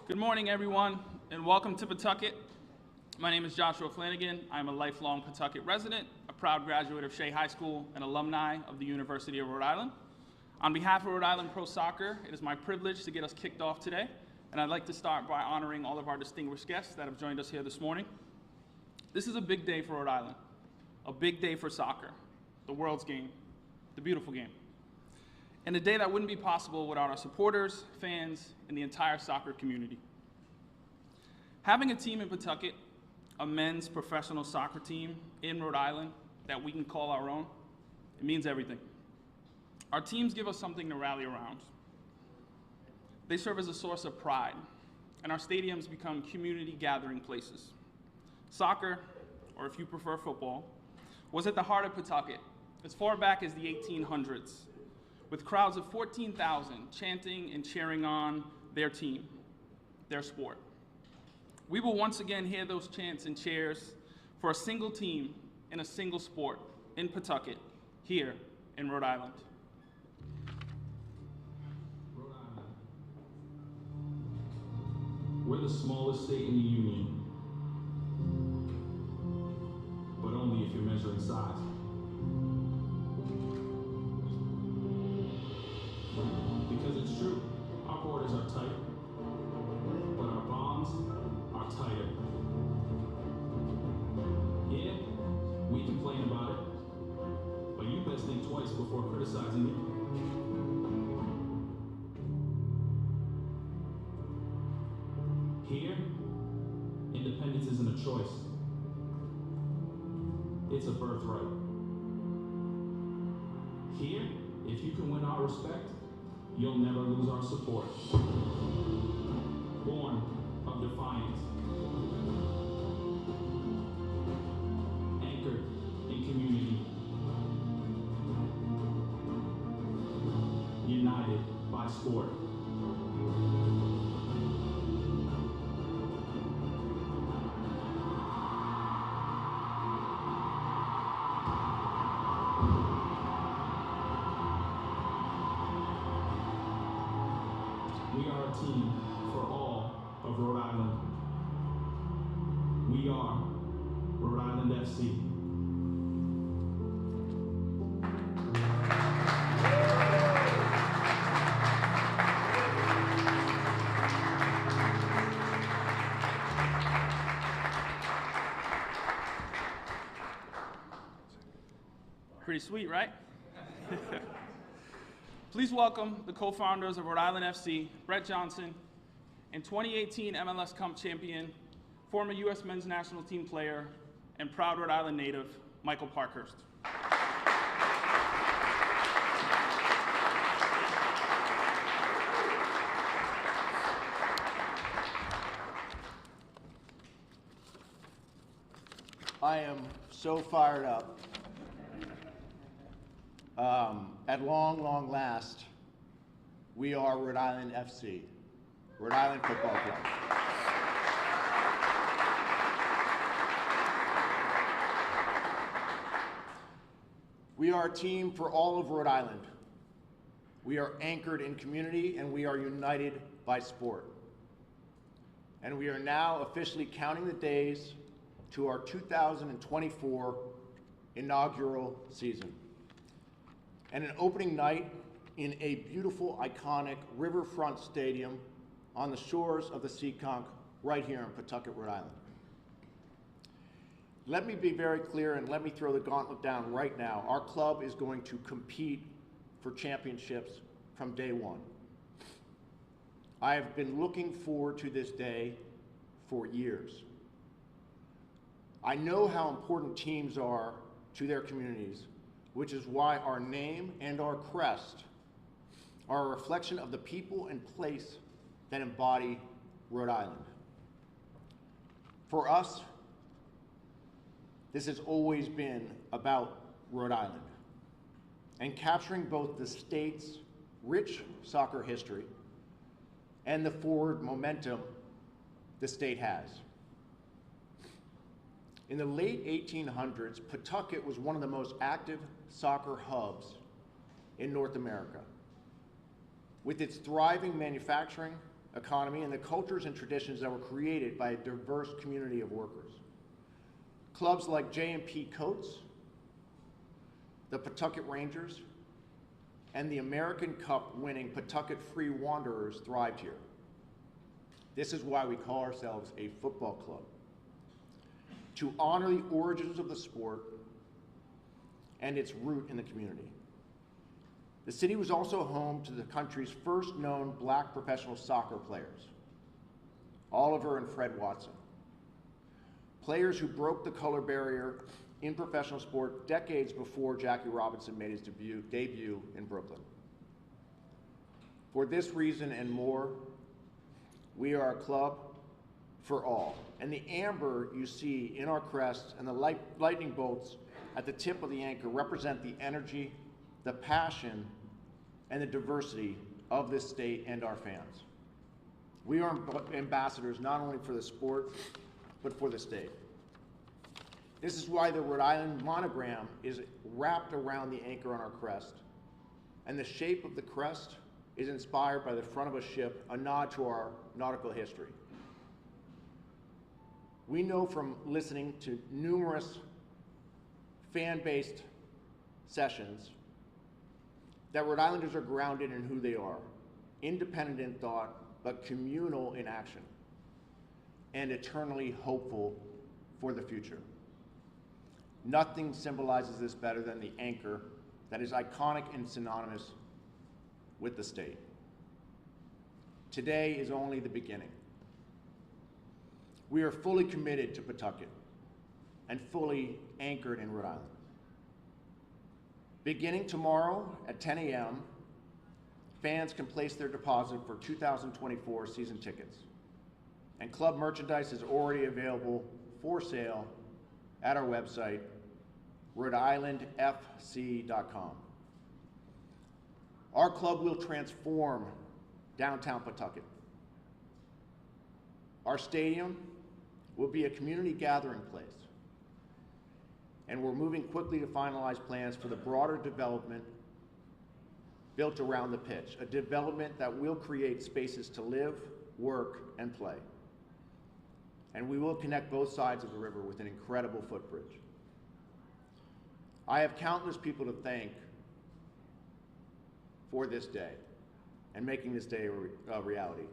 Good morning, everyone, and welcome to Pawtucket. My name is Joshua Flanagan. I'm a lifelong Pawtucket resident, a proud graduate of Shea High School, and alumni of the University of Rhode Island. On behalf of Rhode Island Pro Soccer, it is my privilege to get us kicked off today, and I'd like to start by honoring all of our distinguished guests that have joined us here this morning. This is a big day for Rhode Island, a big day for soccer, the world's game, the beautiful game, and a day that wouldn't be possible without our supporters, fans, and the entire soccer community. Having a team in Pawtucket, a men's professional soccer team in Rhode Island that we can call our own, it means everything. Our teams give us something to rally around. They serve as a source of pride, and our stadiums become community gathering places. Soccer, or if you prefer football, was at the heart of Pawtucket as far back as the 1800s, with crowds of 14,000 chanting and cheering on their team, their sport. We will once again hear those chants and cheers for a single team in a single sport in Pawtucket, here in Rhode Island. Rhode Island. We're the smallest state in the Union, but only if you're measuring size. Because it's true, our borders are tight, but our bonds are tighter. Yeah, we complain about it, but you best think twice before criticizing me. Here, independence isn't a choice. It's a birthright. Here, if you can win our respect, you'll never lose our support. Born of defiance. Anchored in community. United by sport. We are a team for all of Rhode Island. We are Rhode Island FC. Pretty sweet, right? Please welcome the co-founders of Rhode Island FC, Brett Johnson, and 2018 MLS Cup champion, former U.S. men's national team player, and proud Rhode Island native, Michael Parkhurst. I am so fired up. At long last, we are Rhode Island FC, Rhode Island Football Club. We are a team for all of Rhode Island. We are anchored in community, and we are united by sport. And we are now officially counting the days to our 2024 inaugural season. And an opening night in a beautiful, iconic riverfront stadium on the shores of the Seekonk right here in Pawtucket, Rhode Island. Let me be very clear and let me throw the gauntlet down right now. Our club is going to compete for championships from day one. I have been looking forward to this day for years. I know how important teams are to their communities, which is why our name and our crest are a reflection of the people and place that embody Rhode Island. For us, this has always been about Rhode Island and capturing both the state's rich soccer history and the forward momentum the state has. In the late 1800s, Pawtucket was one of the most active soccer hubs in North America. With its thriving manufacturing, economy and the cultures and traditions that were created by a diverse community of workers. Clubs like J&P Coats, the Pawtucket Rangers, and the American Cup winning Pawtucket Free Wanderers thrived here. This is why we call ourselves a football club. To honor the origins of the sport and its root in the community. The city was also home to the country's first known black professional soccer players, Oliver and Fred Watson. Players who broke the color barrier in professional sport decades before Jackie Robinson made his debut in Brooklyn. For this reason and more, we are a club for all. And the amber you see in our crest and the lightning bolts at the tip of the anchor represent the energy, the passion, and the diversity of this state and our fans. We are ambassadors not only for the sport, but for the state. This is why the Rhode Island monogram is wrapped around the anchor on our crest. And the shape of the crest is inspired by the front of a ship, a nod to our nautical history. We know from listening to numerous fan-based sessions that Rhode Islanders are grounded in who they are, independent in thought, but communal in action, and eternally hopeful for the future. Nothing symbolizes this better than the anchor that is iconic and synonymous with the state. Today is only the beginning. We are fully committed to Pawtucket and fully anchored in Rhode Island. Beginning tomorrow at 10 a.m., fans can place their deposit for 2024 season tickets. And club merchandise is already available for sale at our website, rhodeislandfc.com. Our club will transform downtown Pawtucket. Our stadium will be a community gathering place. And we're moving quickly to finalize plans for the broader development built around the pitch, a development that will create spaces to live, work, and play. And we will connect both sides of the river with an incredible footbridge. I have countless people to thank for this day and making this day a reality.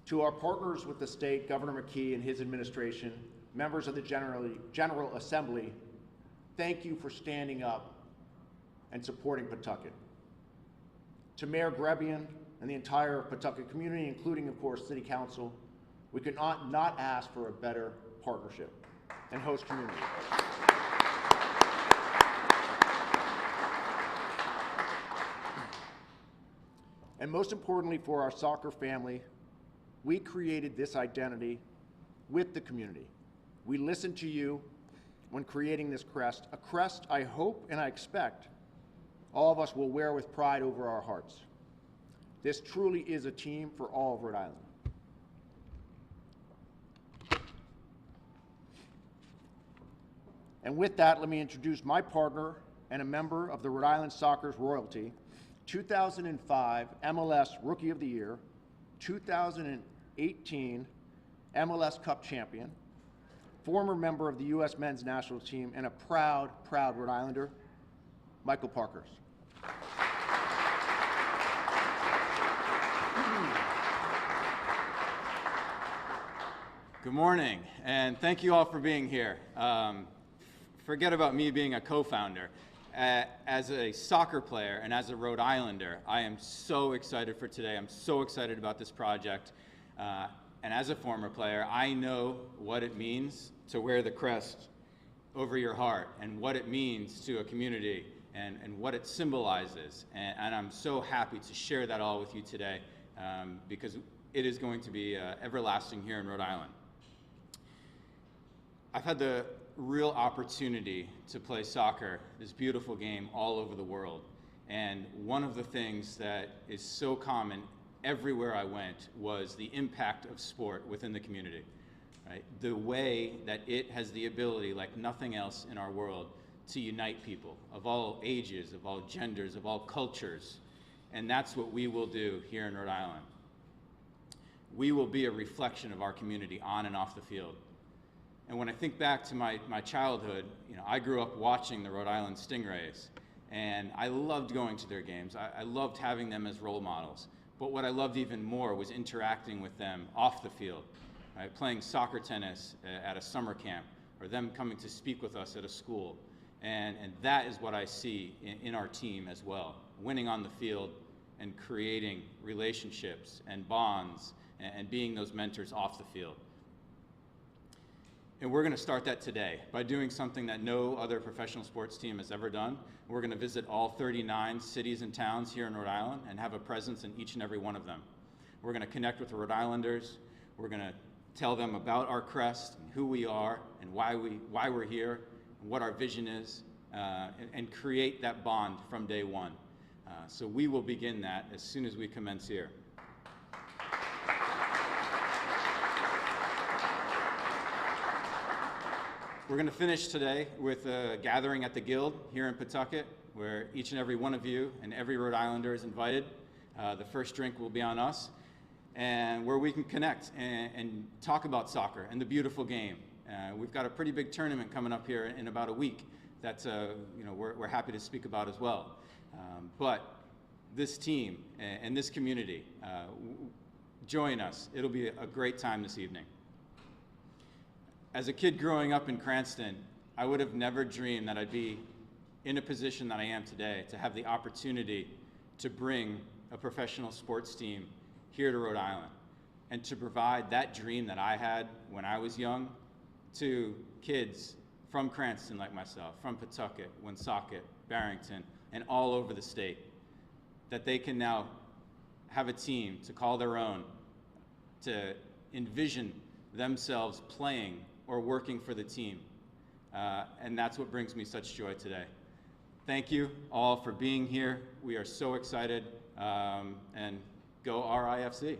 To our partners with the state, Governor McKee and his administration, members of the General Assembly, thank you for standing up and supporting Pawtucket. To Mayor Grebian and the entire Pawtucket community, including, of course, City Council, we could not ask for a better partnership and host community. And most importantly for our soccer family, we created this identity with the community. We listened to you when creating this crest, a crest I hope and I expect all of us will wear with pride over our hearts. This truly is a team for all of Rhode Island. And with that, let me introduce my partner and a member of the Rhode Island Soccer's royalty, 2005 MLS Rookie of the Year, 2018 MLS Cup champion, former member of the U.S. men's national team, and a proud Rhode Islander, Michael Parkhurst. Good morning, and thank you all for being here. Forget about me being a co-founder. As a soccer player and as a Rhode Islander, I am so excited for today. I'm so excited about this project. And as a former player, I know what it means to wear the crest over your heart and what it means to a community and what it symbolizes. And I'm so happy to share that all with you today because it is going to be everlasting here in Rhode Island. I've had the real opportunity to play soccer, this beautiful game, all over the world. And one of the things that is so common everywhere I went was the impact of sport within the community, right? The way that it has the ability, like nothing else in our world, to unite people of all ages, of all genders, of all cultures. And that's what we will do here in Rhode Island. we will be a reflection of our community on and off the field. And when I think back to my childhood, I grew up watching the Rhode Island Stingrays, and I loved going to their games. I loved having them as role models. But what I loved even more was interacting with them off the field, right? Playing soccer tennis at a summer camp, or them coming to speak with us at a school. And that is what I see in our team as well, winning on the field and creating relationships and bonds and being those mentors off the field. And we're going to start that today by doing something that no other professional sports team has ever done. We're going to visit all 39 cities and towns here in Rhode Island and have a presence in each and every one of them. We're going to connect with the Rhode Islanders. We're going to tell them about our crest and who we are and why we're here and what our vision is, and create that bond from day one. So we will begin that as soon as we commence here. We're going to finish today with a gathering at the Guild here in Pawtucket, where each and every one of you and every Rhode Islander is invited. The first drink will be on us, and where we can connect and talk about soccer and the beautiful game. We've got a pretty big tournament coming up here in about a week that we're happy to speak about as well. But this team and this community, join us. It'll be a great time this evening. As a kid growing up in Cranston, I would have never dreamed that I'd be in a position that I am today to have the opportunity to bring a professional sports team here to Rhode Island and to provide that dream that I had when I was young to kids from Cranston like myself, from Pawtucket, Woonsocket, Barrington, and all over the state, that they can now have a team to call their own, to envision themselves playing or working for the team. And that's what brings me such joy today. Thank you all for being here. We are so excited, and go RIFC.